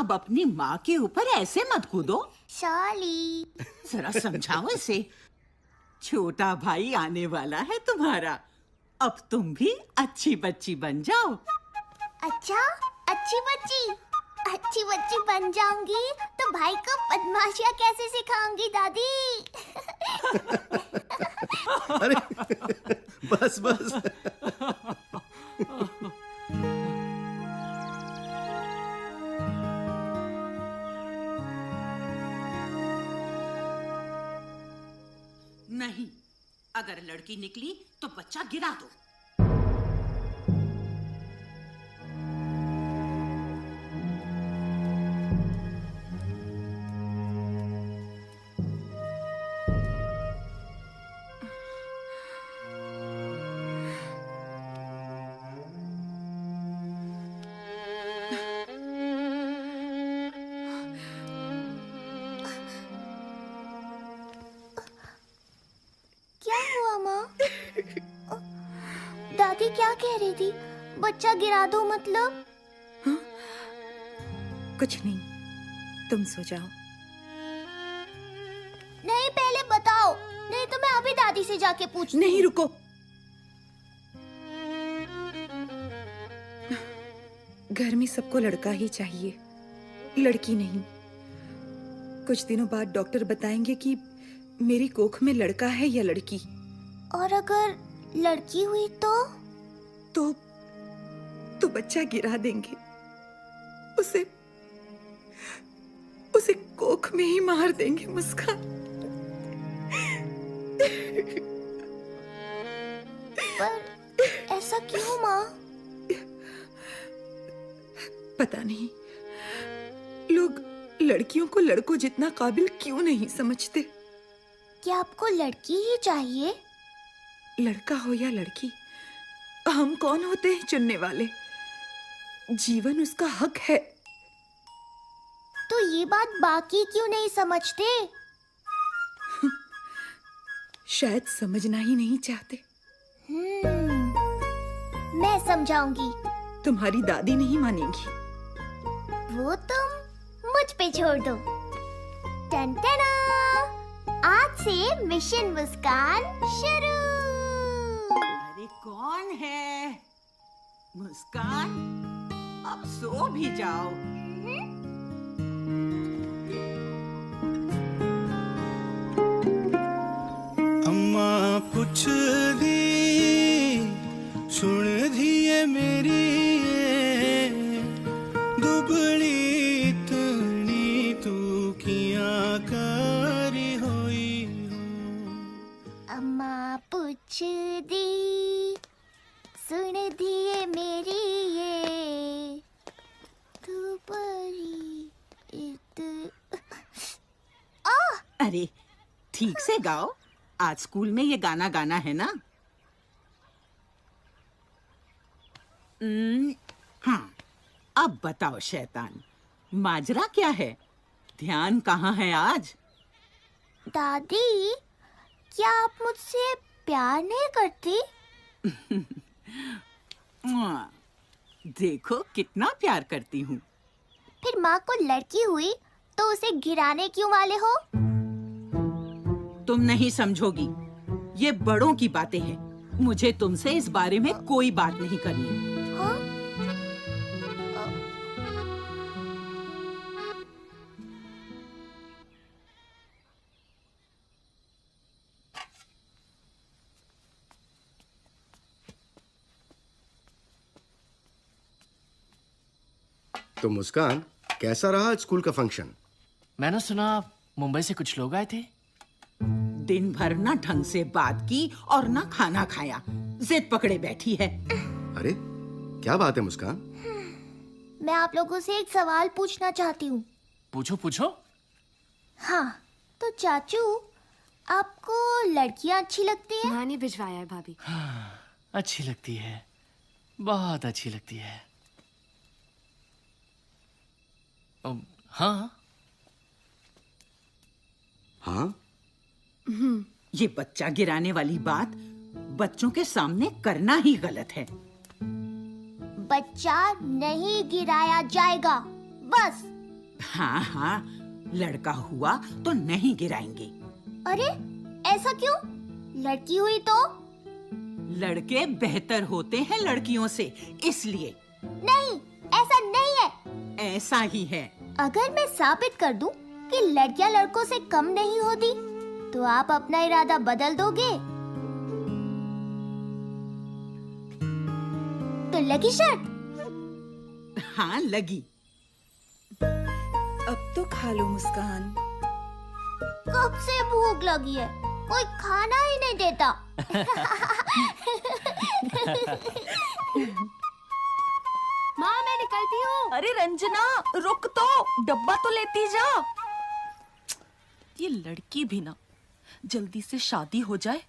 अब अपनी माँ के ऊपर ऐसे मत कूदो। सॉरी। जरा समझाओ इसे। छोटा भाई आने वाला है तुम्हारा, अब तुम भी अच्छी बच्ची बन जाओ। अच्छा, अच्छी बच्ची बन जाऊंगी तो भाई को बदमाशियाँ कैसे सिखाऊंगी दादी? अरे बस बस। नहीं, अगर लड़की निकली तो बच्चा गिरा दो। क्या हुआ माँ? दादी क्या कह रही थी? बच्चा गिरा दो मतलब? हाँ? कुछ नहीं, तुम सो जाओ। नहीं, पहले बताओ, नहीं तो मैं अभी दादी से जाके पूछती। नहीं, रुको। घर में सबको लड़का ही चाहिए, लड़की नहीं। कुछ दिनों बाद डॉक्टर बताएंगे कि मेरी कोख में लड़का है या लड़की। और अगर लड़की हुई तो बच्चा गिरा देंगे। उसे कोख में ही मार देंगे। मुस्कान, पर ऐसा क्यों माँ? पता नहीं, लोग लड़कियों को लड़कों जितना काबिल क्यों नहीं समझते। क्या आपको लड़की ही चाहिए? लड़का हो या लड़की, हम कौन होते हैं चुनने वाले? जीवन उसका हक है। तो ये बात बाकी क्यों नहीं समझते? शायद समझना ही नहीं चाहते। मैं समझाऊंगी। तुम्हारी दादी नहीं मानेगी। वो तुम मुझ पे छोड़ दो। टन-टना! आज से मिशन मुस्कान शुरू। अरे कौन है? मुस्कान, अब सो भी जाओ। अम्मा पुछदी सुन दिए मेरी दुबली इतनी तू किया करी होई हो। अम्मा पूछ दी सुन दिए मेरी ये तू बड़ी अरे ठीक से गाओ, आज स्कूल में ये गाना गाना है ना। हाँ, अब बताओ शैतान, माजरा क्या है? ध्यान कहाँ है आज? दादी, क्या आप मुझसे प्यार नहीं करती? देखो कितना प्यार करती हूँ। फिर माँ को लड़की हुई तो उसे गिराने क्यों वाले हो? तुम नहीं समझोगी, ये बड़ों की बातें हैं। मुझे तुमसे इस बारे में कोई बात नहीं करनी। हाँ? तो मुस्कान, कैसा रहा आज स्कूल का फंक्शन? मैंने सुना मुंबई से कुछ लोग आए थे। दिन भर ना ढंग से बात की और ना खाना खाया, जिद पकड़े बैठी है। अरे क्या बात है मुस्कान? मैं आप लोगों से एक सवाल पूछना चाहती हूँ। पूछो पूछो। हाँ, तो चाचू, आपको लड़कियाँ अच्छी लगती हैं? माँ ने भिजवाया है भाभी। हाँ, अच्छी लगती है, बहुत अच्छी लगती है। हाँ हाँ? ये बच्चा गिराने वाली बात बच्चों के सामने करना ही गलत है। बच्चा नहीं गिराया जाएगा, बस। हाँ हाँ, लड़का हुआ तो नहीं गिराएंगे। अरे ऐसा क्यों? लड़की हुई तो? लड़के बेहतर होते हैं लड़कियों से, इसलिए। नहीं, ऐसा नहीं है। ऐसा ही है। अगर मैं साबित कर दूं कि लड़कियां लड़कों से कम नहीं होती, तो आप अपना इरादा बदल दोगे? तो लगी शर्त? हाँ लगी। अब तो खा लो मुस्कान। कब से भूख लगी है, कोई खाना ही नहीं देता। माँ मैं निकलती हूँ। अरे रंजना रुक तो, डब्बा तो लेती जा। ये लड़की भी ना, जल्दी से शादी हो जाए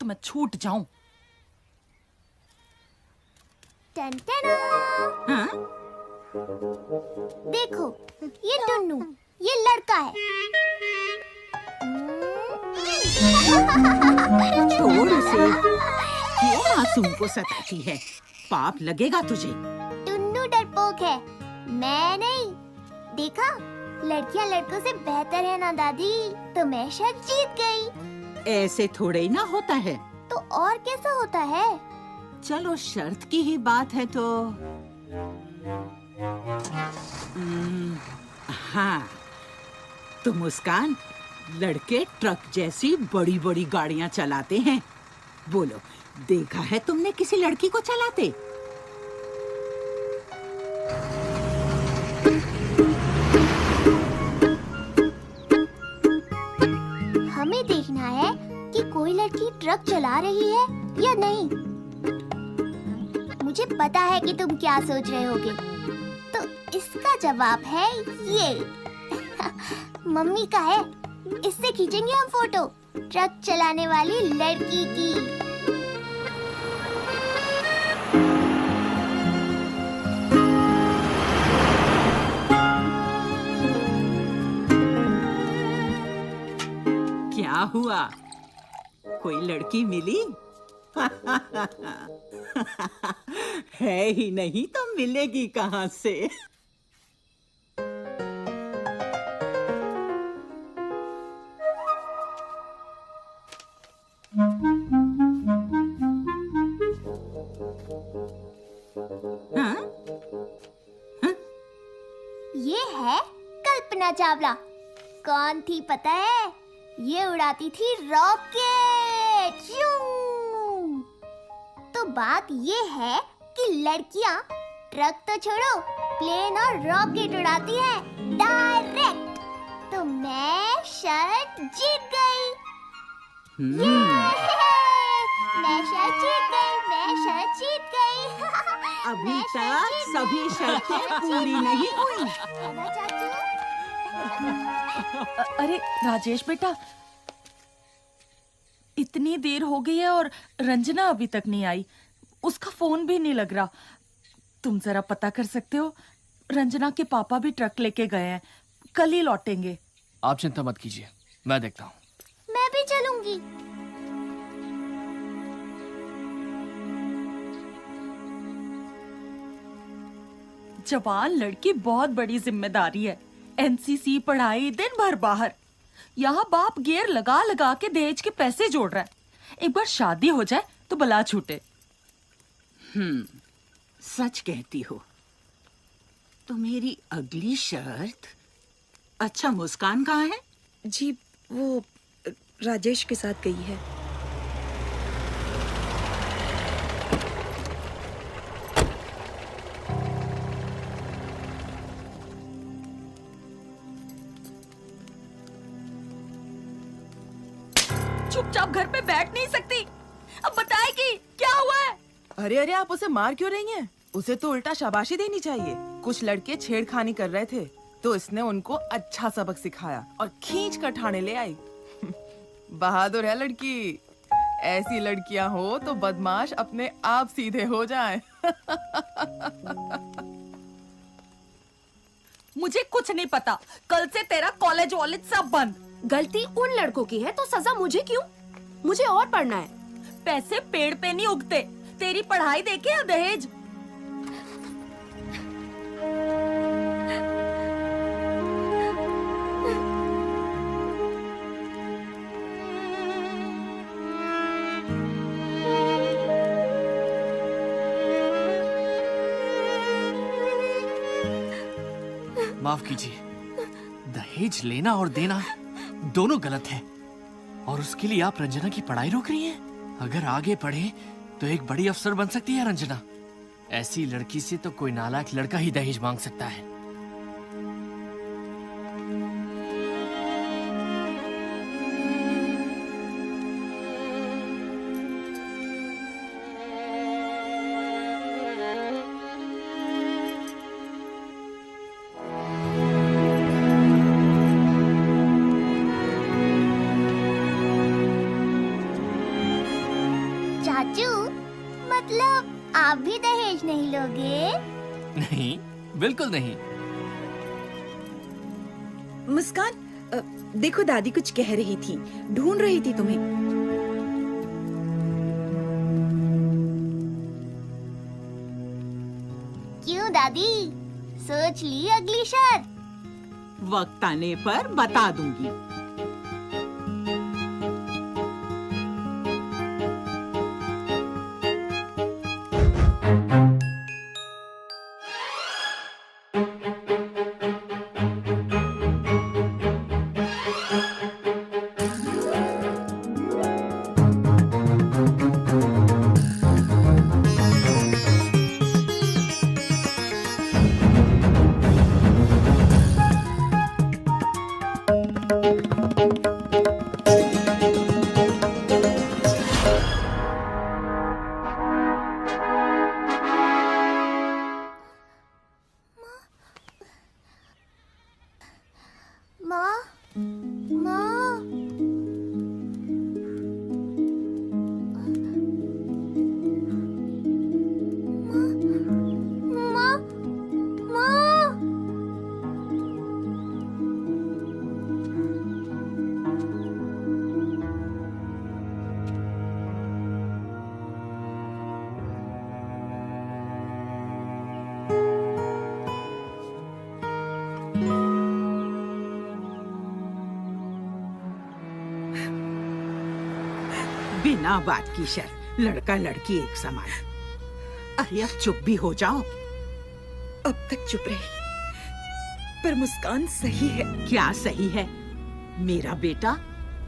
तो मैं छूट जाऊं। टन टन। हाँ? देखो, ये टुन्नू, ये लड़का है। छोड़ उसे, क्यों मासूम को सताती है? पाप लगेगा तुझे। टुन्नू डरपोक है, मैं नहीं। देखा, लड़कियां लड़कों से बेहतर है ना दादी, तो मैं शायद जीत गई। ऐसे थोड़े ही ना होता है। तो और कैसा होता है? चलो शर्त की ही बात है तो हाँ, तो मुस्कान, लड़के ट्रक जैसी बड़ी बड़ी गाड़ियां चलाते हैं। बोलो, देखा है तुमने किसी लड़की को चलाते? हमें देखना है कि कोई लड़की ट्रक चला रही है या नहीं। मुझे पता है कि तुम क्या सोच रहे होगे, तो इसका जवाब है ये। मम्मी का है, इससे खींचेंगे हम फोटो, ट्रक चलाने वाली लड़की की। क्या हुआ, कोई लड़की मिली? है ही नहीं तो मिलेगी कहाँ से? हाँ? हाँ? ये है कल्पना चावला। कौन थी पता है? ये उड़ाती थी रॉकेट। श्यूं। तो बात ये है कि लड़कियां ट्रक तो छोड़ो, प्लेन और रॉकेट उड़ाती हैं डायरेक्ट। तो मैं शर्त जीत गई। मैं शर्त जीत गई, मैं शर्त जीत गई। अभी मैं तक शर्त जीत सभी गई। शर्तें पूरी नहीं हुई। है ना चाचू? अरे राजेश बेटा, इतनी देर हो गई है और रंजना अभी तक नहीं आई। उसका फोन भी नहीं लग रहा। तुम जरा पता कर सकते हो? रंजना के पापा भी ट्रक लेके गए हैं, कल ही लौटेंगे। आप चिंता मत कीजिए, मैं देखता हूँ। मैं भी चलूंगी। जवान लड़की, बहुत बड़ी जिम्मेदारी है। एनसीसी, पढ़ाई, दिन भर बाहर। यहाँ बाप गियर लगा लगा के दहेज के पैसे जोड़ रहा है। एक बार शादी हो जाए तो बला छूटे। सच कहती हो। तो मेरी अगली शर्त। अच्छा, मुस्कान कहाँ है? जी वो राजेश के साथ गई है। चुपचाप घर पे बैठ नहीं सकती? अब बताएगी क्या हुआ है? अरे अरे, आप उसे मार क्यों रही हैं? उसे तो उल्टा शाबाशी देनी चाहिए। कुछ लड़के छेड़खानी कर रहे थे तो इसने उनको अच्छा सबक सिखाया और खींच कर ठाणे ले आई। बहादुर है लड़की। ऐसी लड़कियां हो तो बदमाश अपने आप सीधे हो जाएं। मुझे कुछ नहीं पता। कल से तेरा कॉलेज वॉलेज सब बंद। गलती उन लड़कों की है तो सजा मुझे क्यों? मुझे और पढ़ना है। पैसे पेड़ पे नहीं उगते। तेरी पढ़ाई देखे या दहेज? माफ कीजिए, दहेज लेना और देना दोनों गलत है, और उसके लिए आप रंजना की पढ़ाई रोक रही हैं? अगर आगे पढ़े तो एक बड़ी अफसर बन सकती है रंजना। ऐसी लड़की से तो कोई नालायक लड़का ही दहेज मांग सकता है। चाचू, मतलब आप भी दहेज नहीं लोगे? नहीं, बिल्कुल नहीं। मुस्कान, देखो दादी कुछ कह रही थी, ढूंढ रही थी तुम्हें। क्यों दादी, सोच ली अगली शर्त? वक्त आने पर बता दूंगी। माँ, माँ, माँ, माँ। बिना बात की शर्त, लड़का लड़की एक समान। अरे अब चुप भी हो जाओ। अब तक चुप रही, पर मुस्कान सही है। क्या सही है? मेरा बेटा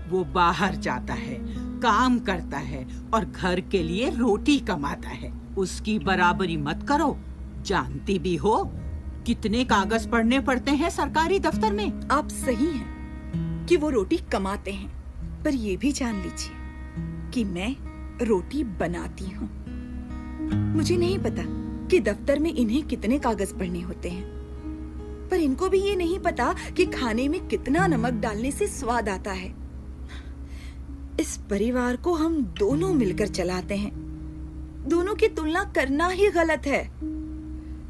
वो बाहर जाता है, काम करता है और घर के लिए रोटी कमाता है। उसकी बराबरी मत करो। जानती भी हो कितने कागज पढ़ने पड़ते हैं सरकारी दफ्तर में। आप सही हैं कि वो रोटी कमाते हैं, पर ये भी जान लीजिए कि मैं रोटी बनाती हूँ। मुझे नहीं पता कि दफ्तर में इन्हें कितने कागज पढ़ने होते हैं, पर इनको भी ये नहीं पता कि खाने में कितना नमक डालने से स्वाद आता है। इस परिवार को हम दोनों मिलकर चलाते हैं। दोनों की तुलना करना ही गलत है।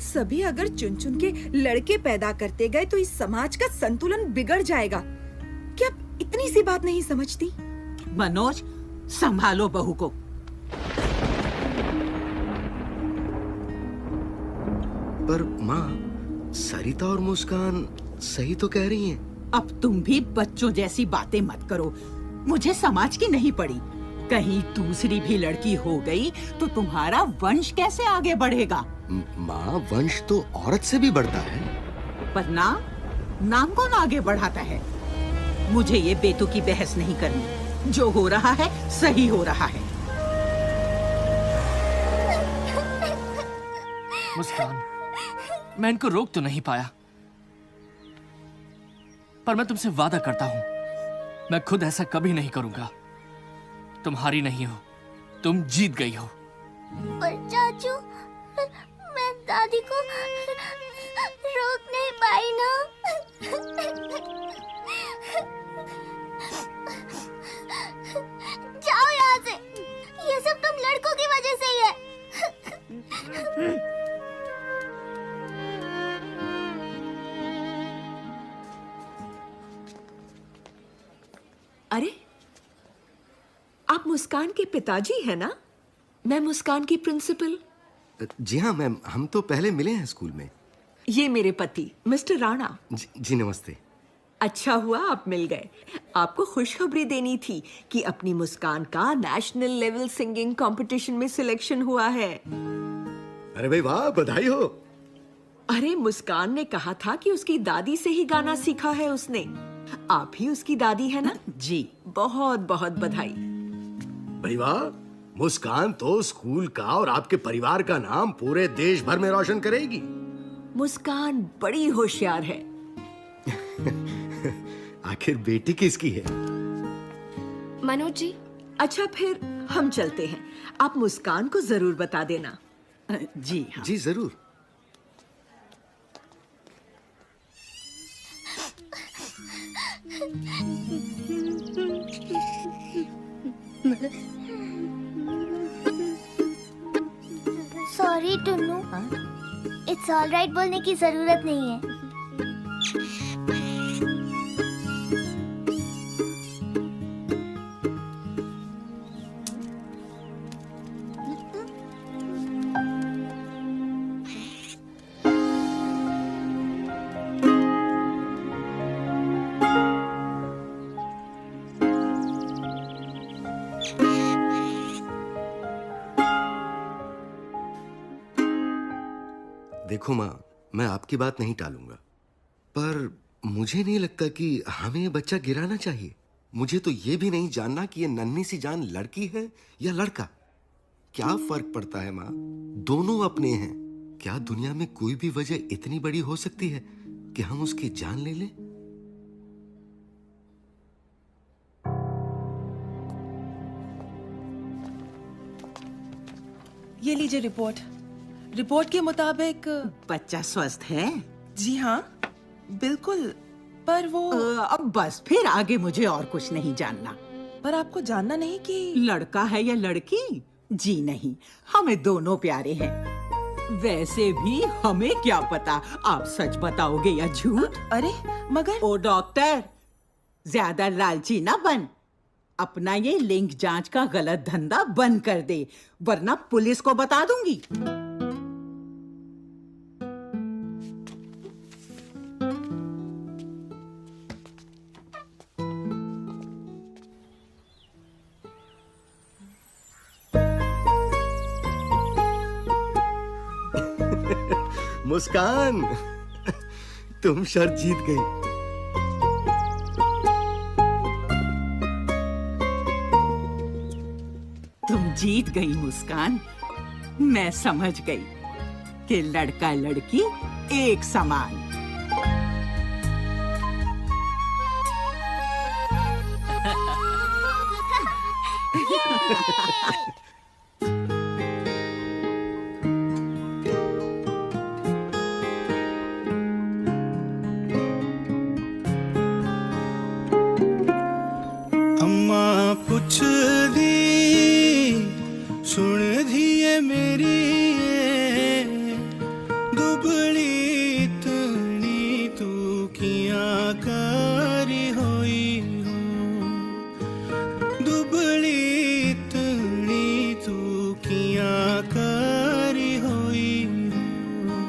सभी अगर चुन चुन के लड़के पैदा करते गए तो इस समाज का संतुलन बिगड़ जाएगा। क्या आप इतनी सी बात नहीं समझती? मनोज, संभालो बहू को। पर माँ, सरिता और मुस्कान सही तो कह रही हैं। अब तुम भी बच्चों जैसी बातें मत करो। मुझे समाज की नहीं पड़ी। कहीं दूसरी भी लड़की हो गई तो तुम्हारा वंश कैसे आगे बढ़ेगा? माँ, वंश तो औरत से भी बढ़ता है। पर नाम कौन आगे बढ़ाता है? मुझे ये बेतुकी बहस नहीं करनी। जो हो रहा है सही हो रहा है। मुस्कान, मैं इनको रोक तो नहीं पाया, पर मैं तुमसे वादा करता हूं, मैं खुद ऐसा कभी नहीं करूंगा। तुम हारी नहीं हो, तुम जीत गई हो। पर चाचू, मैं दादी को रोक नहीं पाई ना। जाओ यहाँ से। ये सब तुम लड़कों की वजह से ही है। अरे, आप मुस्कान के पिताजी हैं ना? मैं मुस्कान की प्रिंसिपल। जी हाँ मैम, हम तो पहले मिले हैं स्कूल में। ये मेरे पति मिस्टर राणा। जी नमस्ते। अच्छा हुआ आप मिल गए। आपको खुशखबरी देनी थी कि अपनी मुस्कान का नेशनल लेवल सिंगिंग कंपटीशन में सिलेक्शन हुआ है। अरे भाई वाह, बधाई हो। अरे मुस्कान ने कहा था कि उसकी दादी से ही गाना सीखा है उसने। आप ही उसकी दादी है ना? जी। बहुत बहुत बधाई। भाई वाह, मुस्कान तो स्कूल का और आपके परिवार का नाम पूरे देश भर में रोशन करेगी। मुस्कान बड़ी होशियार है। आखिर बेटी किसकी है? मनोज जी। अच्छा फिर हम चलते हैं, आप मुस्कान को जरूर बता देना। जी हाँ। जी जरूर। Sorry Tunnu, it's all right बोलने की जरूरत नहीं है। देखो माँ, मैं आपकी बात नहीं टालूंगा, पर मुझे नहीं लगता कि हमें ये बच्चा गिराना चाहिए। मुझे तो ये भी नहीं जानना कि ये नन्ही सी जान लड़की है या लड़का। क्या फर्क पड़ता है माँ, दोनों अपने हैं। क्या दुनिया में कोई भी वजह इतनी बड़ी हो सकती है कि हम उसकी जान ले लें? ये लीजिए रिपोर्ट। रिपोर्ट के मुताबिक बच्चा स्वस्थ है? जी हाँ, बिल्कुल। पर वो अब बस, फिर आगे मुझे और कुछ नहीं जानना। पर आपको जानना नहीं कि लड़का है या लड़की? जी नहीं, हमें दोनों प्यारे हैं। वैसे भी हमें क्या पता आप सच बताओगे या झूठ। अरे मगर ओ डॉक्टर, ज्यादा लालची ना बन। अपना ये लिंग जांच का गलत धंधा बंद कर दे, वरना पुलिस को बता दूंगी। मुस्कान, तुम शर्त जीत गई। तुम जीत गई मुस्कान। मैं समझ गई कि लड़का लड़की एक समान। अम्मा पुछदी सुन धीए मेरी, दुबली इतनी तू कियां करी होई हो, दुबली इतनी तू कियां करी होई हो।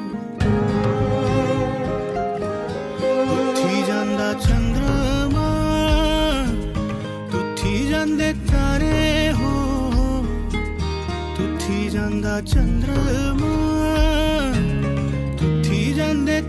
उठी जांदा चंद्रमा, तुथी जांदे तारे हो, तुथी जांदा चंद्रमा, तुथी जांदे